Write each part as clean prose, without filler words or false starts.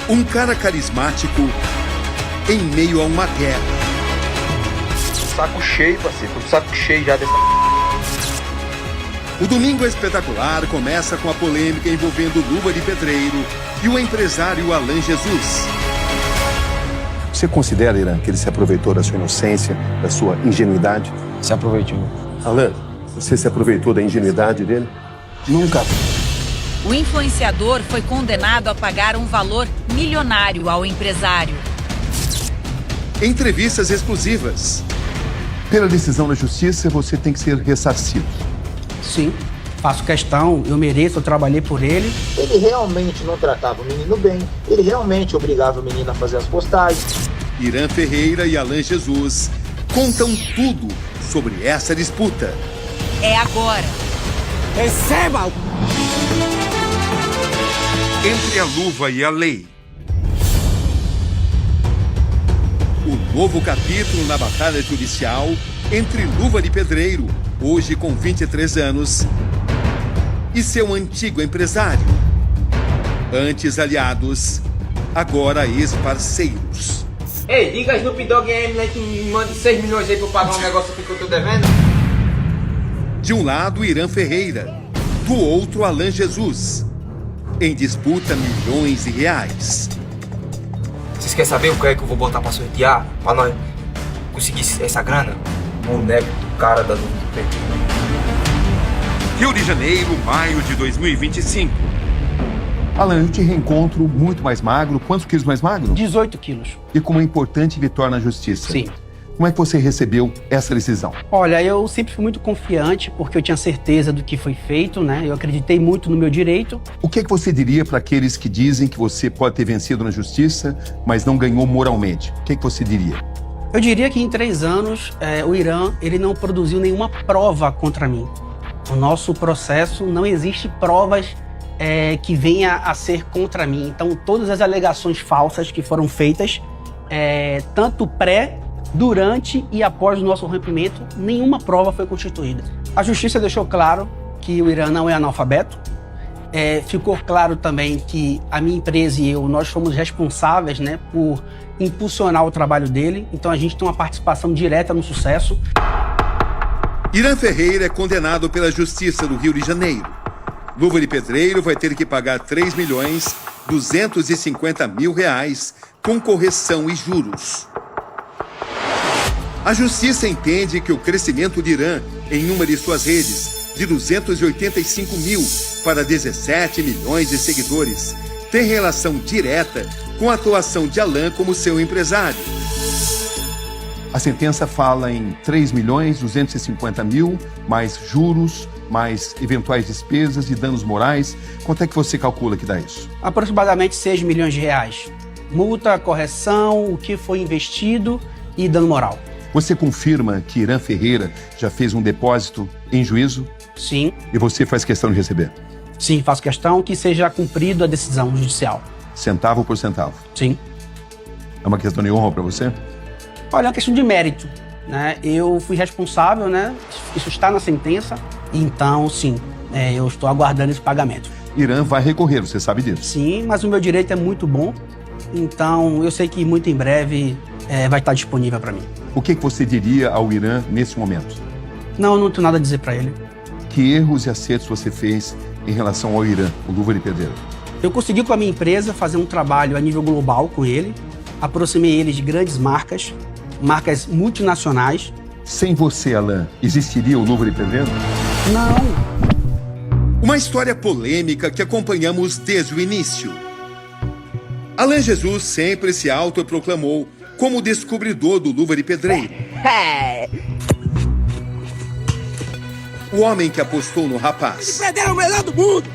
Um cara carismático em meio a uma guerra. Saco cheio, parceiro. Tô com saco cheio já dessa... O Domingo Espetacular começa com a polêmica envolvendo Luva de Pedreiro e o empresário Alan Jesus. Você considera, Irã, que ele se aproveitou da sua inocência, da sua ingenuidade? Se aproveitou. Alan, você se aproveitou da ingenuidade dele? Nunca. O influenciador foi condenado a pagar um valor milionário ao empresário. Entrevistas exclusivas. Pela decisão da justiça, você tem que ser ressarcido. Sim, faço questão, eu mereço, eu trabalhei por ele. Ele realmente não tratava o menino bem, ele realmente obrigava o menino a fazer as postagens. Irã Ferreira e Alan Jesus contam tudo sobre essa disputa. É agora. Receba! Entre a luva e a lei. O novo capítulo na batalha judicial entre Luva de Pedreiro, hoje com 23 anos, e seu antigo empresário. Antes aliados, agora ex-parceiros. Ei, diga a Snoop Dogg e Eminem que me mande 6 milhões aí pra eu pagar um negócio aqui que eu tô devendo. De um lado, Irã Ferreira, do outro, Alan Jesus. Em disputa, milhões de reais. Vocês querem saber o que é que eu vou botar pra sortear? Pra nós conseguir essa grana? Boneco do cara da Luva de Pedreiro. Rio de Janeiro, maio de 2025. Alan, eu te reencontro muito mais magro. Quantos quilos mais magro? 18 quilos. E com uma importante vitória na justiça. Sim. Como é que você recebeu essa decisão? Olha, eu sempre fui muito confiante porque eu tinha certeza do que foi feito, né? Eu acreditei muito no meu direito. O que é que você diria para aqueles que dizem que você pode ter vencido na justiça, mas não ganhou moralmente? O que é que você diria? Eu diria que em 3 anos, o Irã, ele não produziu nenhuma prova contra mim. No nosso processo não existe provas que venha a ser contra mim. Então, todas as alegações falsas que foram feitas, tanto durante e após o nosso rompimento, nenhuma prova foi constituída. A justiça deixou claro que o Irã não é analfabeto. Ficou claro também que a minha empresa e eu, nós fomos responsáveis, né, por impulsionar o trabalho dele. Então a gente tem uma participação direta no sucesso. Irã Ferreira é condenado pela Justiça do Rio de Janeiro. Luva de Pedreiro vai ter que pagar 3.250.000 reais com correção e juros. A Justiça entende que o crescimento de Irã em uma de suas redes, de 285 mil para 17 milhões de seguidores, tem relação direta com a atuação de Alan como seu empresário. A sentença fala em 3.250.000, mais juros, mais eventuais despesas e danos morais. Quanto é que você calcula que dá isso? Aproximadamente 6 milhões de reais. Multa, correção, o que foi investido e dano moral. Você confirma que Irã Ferreira já fez um depósito em juízo? Sim. E você faz questão de receber? Sim, faço questão que seja cumprida a decisão judicial. Centavo por centavo? Sim. É uma questão de honra para você? Olha, é uma questão de mérito, né? Eu fui responsável, né? Isso está na sentença, então sim, eu estou aguardando esse pagamento. Irã vai recorrer, você sabe disso? Sim, mas o meu direito é muito bom, então eu sei que muito em breve vai estar disponível para mim. O que você diria ao Irã nesse momento? Não, eu não tenho nada a dizer para ele. Que erros e acertos você fez em relação ao Irã, o Luva de Pedreiro? Eu consegui com a minha empresa fazer um trabalho a nível global com ele, aproximei eles de grandes marcas multinacionais. Sem você, Alan, existiria o Luva de Pedreiro? Não. Uma história polêmica que acompanhamos desde o início. Alan Jesus sempre se autoproclamou como descobridor do Luva de Pedreiro. O homem que apostou no rapaz. É o melhor do mundo!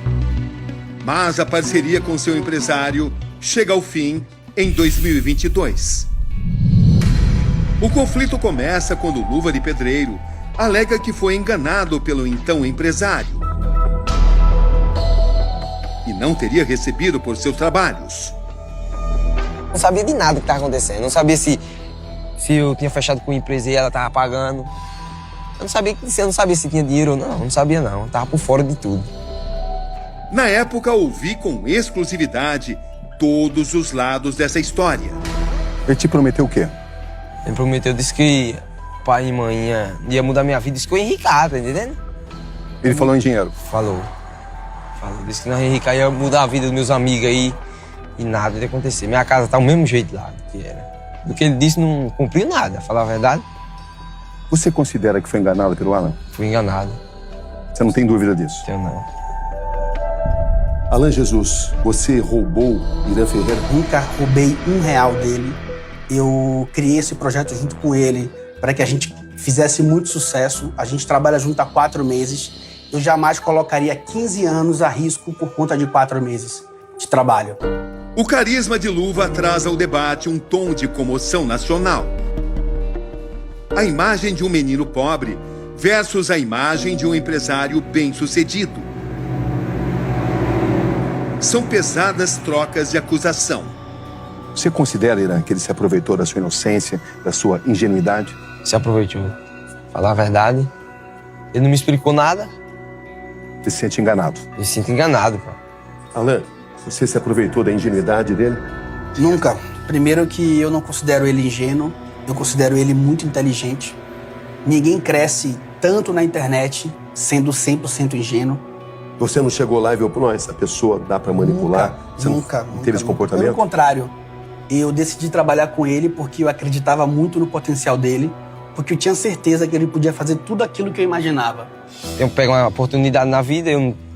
Mas a parceria com seu empresário chega ao fim em 2022. O conflito começa quando Luva de Pedreiro alega que foi enganado pelo então empresário e não teria recebido por seus trabalhos. Não sabia de nada que estava acontecendo. Não sabia se eu tinha fechado com a empresa e ela estava pagando. Eu não sabia se tinha dinheiro ou não. Não sabia não. Eu estava por fora de tudo. Na época, ouvi com exclusividade todos os lados dessa história. Ele te prometeu o quê? Ele prometeu, disse que pai e mãe ia mudar minha vida, disse que eu ia enricar, tá entendendo? Ele falou em dinheiro. Falou. Disse que nós ia enricar, ia mudar a vida dos meus amigos aí e nada ia acontecer. Minha casa tá do mesmo jeito lá do que era. Do que ele disse, não cumpriu nada, falar a verdade. Você considera que foi enganado pelo Alan? Fui enganado. Você não tem dúvida disso? Eu não. Alan Jesus, você roubou Irã Ferreira? Nunca roubei R$1 dele. Eu criei esse projeto junto com ele para que a gente fizesse muito sucesso. A gente trabalha junto há 4 meses. Eu jamais colocaria 15 anos a risco por conta de 4 meses de trabalho. O carisma de Luva traz ao debate um tom de comoção nacional. A imagem de um menino pobre versus a imagem de um empresário bem-sucedido. São pesadas trocas de acusação. Você considera, Irã, que ele se aproveitou da sua inocência, da sua ingenuidade? Se aproveitou. Falar a verdade, ele não me explicou nada. Você se sente enganado? Me sinto enganado, pô. Alan, você se aproveitou da ingenuidade dele? Nunca. Primeiro que eu não considero ele ingênuo, eu considero ele muito inteligente. Ninguém cresce tanto na internet sendo 100% ingênuo. Você não chegou lá e viu, não, essa pessoa dá pra manipular? Você Nunca. não teve esse comportamento? Pelo contrário, eu decidi trabalhar com ele porque eu acreditava muito no potencial dele, porque eu tinha certeza que ele podia fazer tudo aquilo que eu imaginava. Eu pego uma oportunidade na vida,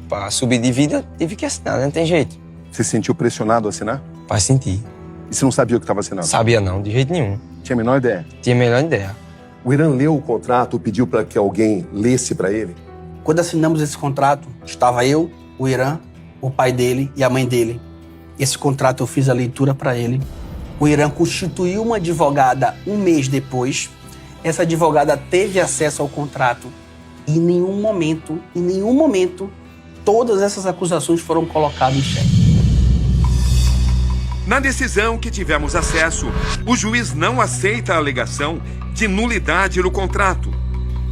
para subir de vida, tive que assinar, não tem jeito. Você se sentiu pressionado a assinar? Para sentir. E você não sabia o que estava assinando? Sabia não, de jeito nenhum. Tinha a menor ideia? Tinha a melhor ideia. O Irã leu o contrato, pediu para que alguém lesse para ele? Quando assinamos esse contrato, estava eu, o Irã, o pai dele e a mãe dele. Esse contrato eu fiz a leitura para ele. O Irã constituiu uma advogada 1 mês depois. Essa advogada teve acesso ao contrato e em nenhum momento, todas essas acusações foram colocadas em xeque. Na decisão que tivemos acesso, o juiz não aceita a alegação de nulidade no contrato.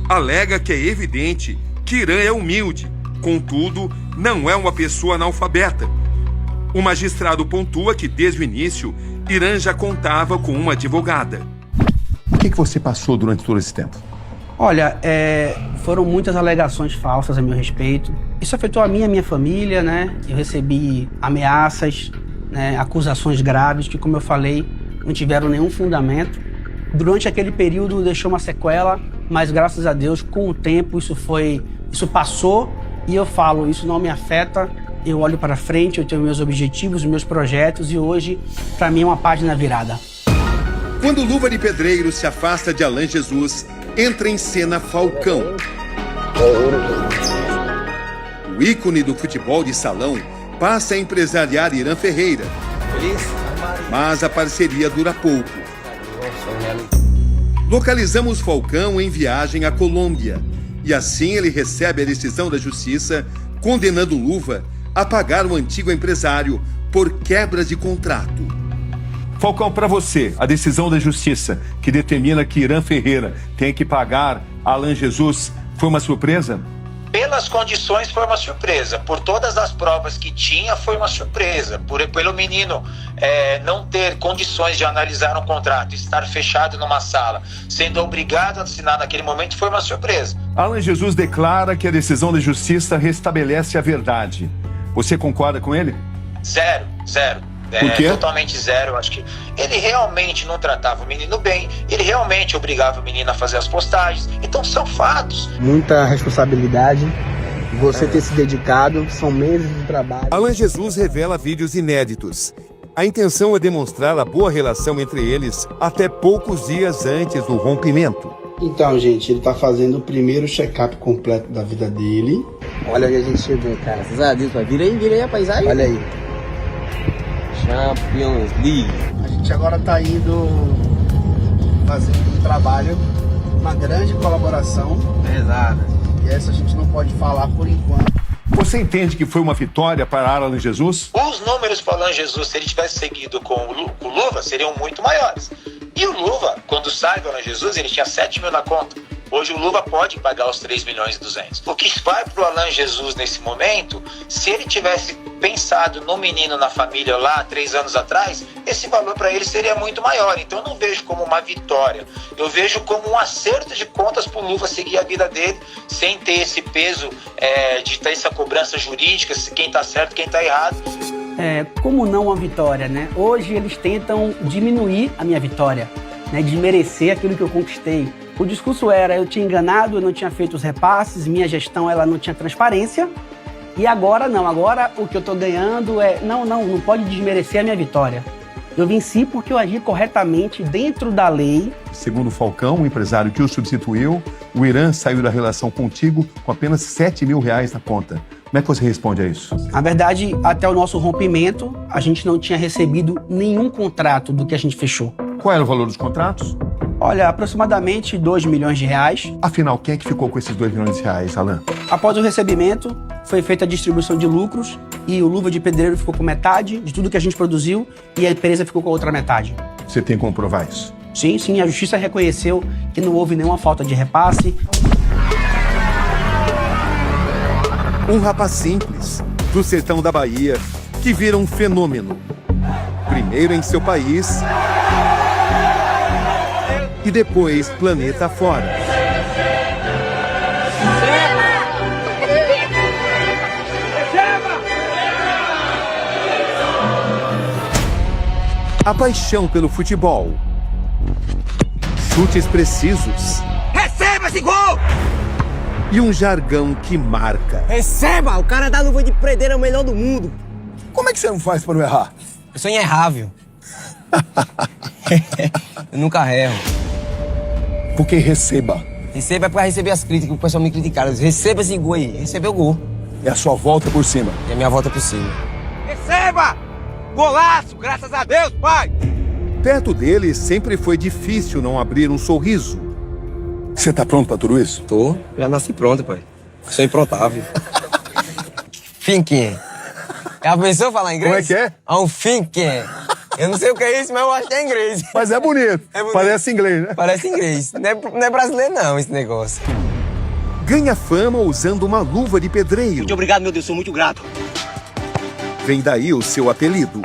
Alega que é evidente que Irã é humilde, contudo, não é uma pessoa analfabeta. O magistrado pontua que, desde o início, Irã já contava com uma advogada. O que você passou durante todo esse tempo? Olha, foram muitas alegações falsas a meu respeito. Isso afetou a minha família, né? Eu recebi ameaças, né? Acusações graves que, como eu falei, não tiveram nenhum fundamento. Durante aquele período deixou uma sequela, mas graças a Deus, com o tempo, isso passou e eu falo, isso não me afeta. Eu olho para frente, eu tenho meus objetivos, meus projetos e hoje, para mim, é uma página virada. Quando Luva de Pedreiro se afasta de Alan Jesus, entra em cena Falcão. O ícone do futebol de salão passa a empresariar Irã Ferreira. Mas a parceria dura pouco. Localizamos Falcão em viagem à Colômbia. E assim ele recebe a decisão da justiça, condenando Luva a pagar o antigo empresário por quebra de contrato. Falcão, para você, a decisão da justiça que determina que Irã Ferreira tem que pagar Alan Jesus foi uma surpresa? Pelas condições foi uma surpresa, por todas as provas que tinha foi uma surpresa, pelo menino não ter condições de analisar um contrato, estar fechado numa sala, sendo obrigado a assinar naquele momento, foi uma surpresa. Alan Jesus declara que a decisão da justiça restabelece a verdade. Você concorda com ele? Zero. Por quê? Totalmente zero. Eu acho que ele realmente não tratava o menino bem, ele realmente obrigava o menino a fazer as postagens. Então são fatos. Muita responsabilidade, você ter se dedicado, são meses de trabalho. Alan Jesus revela vídeos inéditos. A intenção é demonstrar a boa relação entre eles até poucos dias antes do rompimento. Então, gente, ele tá fazendo o primeiro check-up completo da vida dele. Olha onde a gente chegou, cara. Graças a Deus, vira aí a paisagem. Olha aí. Champions League. A gente agora tá indo fazendo um trabalho, uma grande colaboração. Pesada. E essa a gente não pode falar por enquanto. Você entende que foi uma vitória para Alan Jesus? Os números para o Alan Jesus, se ele tivesse seguido com o Luva, seriam muito maiores. E o Luva, quando sai do Alan Jesus, ele tinha 7 mil na conta. Hoje o Luva pode pagar os 3 milhões e 200. O que vai pro Alan Jesus nesse momento, se ele tivesse pensado no menino, na família lá 3 anos atrás, esse valor para ele seria muito maior. Então eu não vejo como uma vitória, eu vejo como um acerto de contas pro Luva seguir a vida dele, sem ter esse peso de ter essa cobrança jurídica, quem tá certo, quem tá errado. Como não uma vitória, né? Hoje eles tentam diminuir a minha vitória, né? Desmerecer aquilo que eu conquistei. O discurso era, eu tinha enganado, eu não tinha feito os repasses, minha gestão ela não tinha transparência. E agora não, agora o que eu tô ganhando não pode desmerecer a minha vitória. Eu venci porque eu agi corretamente dentro da lei. Segundo o Falcão, o empresário que o substituiu, o Irã saiu da relação contigo com apenas R$7 mil na conta. Como é que você responde a isso? Na verdade, até o nosso rompimento, a gente não tinha recebido nenhum contrato do que a gente fechou. Qual era o valor dos contratos? Olha, aproximadamente R$2 milhões. Afinal, quem é que ficou com esses R$2 milhões, Alan? Após o recebimento, foi feita a distribuição de lucros e o Luva de Pedreiro ficou com metade de tudo que a gente produziu e a empresa ficou com a outra metade. Você tem como provar isso? Sim, a justiça reconheceu que não houve nenhuma falta de repasse. Um rapaz simples, do sertão da Bahia, que vira um fenômeno. Primeiro em seu país e depois planeta fora. A paixão pelo futebol. Chutes precisos. Receba esse gol! E um jargão que marca. Receba! O cara da Luva de Pedreiro é o melhor do mundo. Como é que você não faz para não errar? Eu sou inerrável. Eu nunca erro. Porque receba. Receba é pra receber as críticas, o pessoal me criticaram. Receba esse gol aí, recebeu o gol. É a sua volta por cima. E a minha volta por cima. Receba! Golaço, graças a Deus, pai! Perto dele sempre foi difícil não abrir um sorriso. Você tá pronto pra tudo isso? Tô, já nasci pronto, pai. Sou improntável. Thinking. Já pensou falar inglês? Como é que é? Um thinking. Eu não sei o que é isso, mas eu acho que é inglês. Mas é bonito. Parece inglês, né? Parece inglês. Não é brasileiro não, esse negócio. Ganha fama usando uma luva de pedreiro. Muito obrigado, meu Deus, sou muito grato. Vem daí o seu apelido.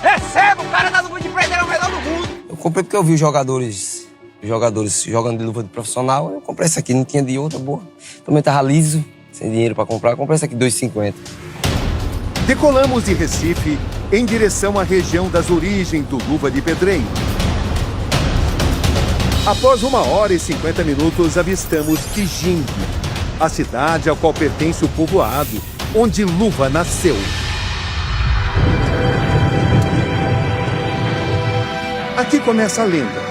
Receba! O cara da Luva de Pedreiro é o melhor do mundo! Eu comprei porque eu vi os jogadores jogando de luva de profissional. Eu comprei essa aqui, não tinha de outra boa. Também tava liso, sem dinheiro pra comprar. Eu comprei essa aqui, R$2,50. Decolamos de Recife em direção à região das origens do Luva de Pedreiro. Após 1h50, avistamos Quijingue, a cidade ao qual pertence o povoado, onde Luva nasceu. Aqui começa a lenda.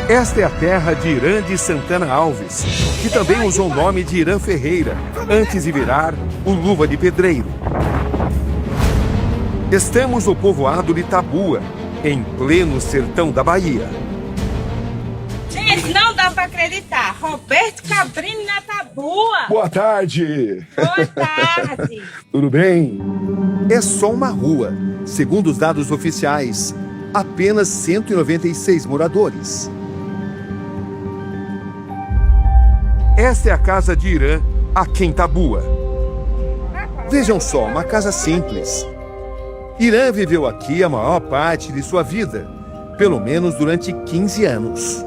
Esta é a terra de Irã de Santana Alves, que também usou o nome de Irã Ferreira, antes de virar o Luva de Pedreiro. Estamos no povoado de Itabua, em pleno sertão da Bahia. Gente, não dá pra acreditar. Roberto Cabrini na Itabua. Boa tarde. Boa tarde. Tudo bem? É só uma rua. Segundo os dados oficiais, apenas 196 moradores. Esta é a casa de Irã, aqui em Itabua. Vejam só, uma casa simples. Irã viveu aqui a maior parte de sua vida, pelo menos durante 15 anos.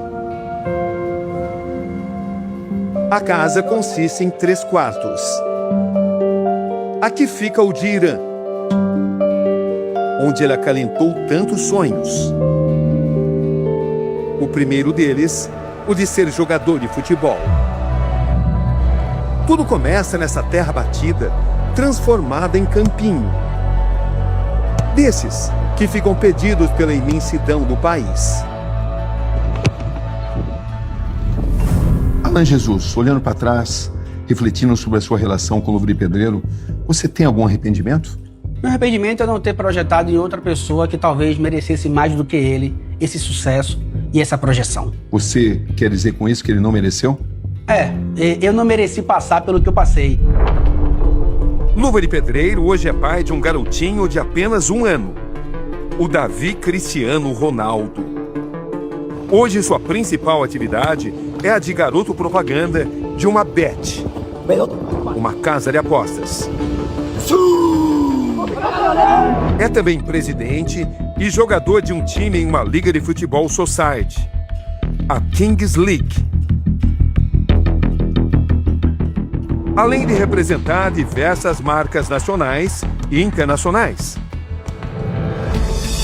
A casa consiste em 3 quartos. Aqui fica o de Irã, onde ele acalentou tantos sonhos. O primeiro deles, o de ser jogador de futebol. Tudo começa nessa terra batida, transformada em campinho. Desses que ficam perdidos pela imensidão do país. Alan Jesus, olhando para trás, refletindo sobre a sua relação com o Luva de Pedreiro, você tem algum arrependimento? Meu arrependimento é não ter projetado em outra pessoa que talvez merecesse mais do que ele esse sucesso e essa projeção. Você quer dizer com isso que ele não mereceu? Eu não mereci passar pelo que eu passei. Luva de Pedreiro hoje é pai de um garotinho de apenas 1 ano, o Davi Cristiano Ronaldo. Hoje, sua principal atividade é a de garoto propaganda de uma bet, uma casa de apostas. É também presidente e jogador de um time em uma liga de futebol society, a Kings League. Além de representar diversas marcas nacionais e internacionais.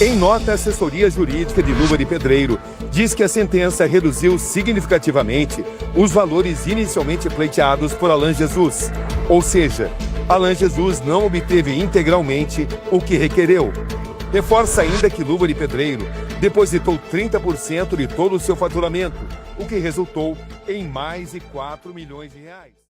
Em nota, a assessoria jurídica de Luva de Pedreiro diz que a sentença reduziu significativamente os valores inicialmente pleiteados por Alan Jesus. Ou seja, Alan Jesus não obteve integralmente o que requereu. Reforça ainda que Luva de Pedreiro depositou 30% de todo o seu faturamento, o que resultou em mais de 4 milhões de reais.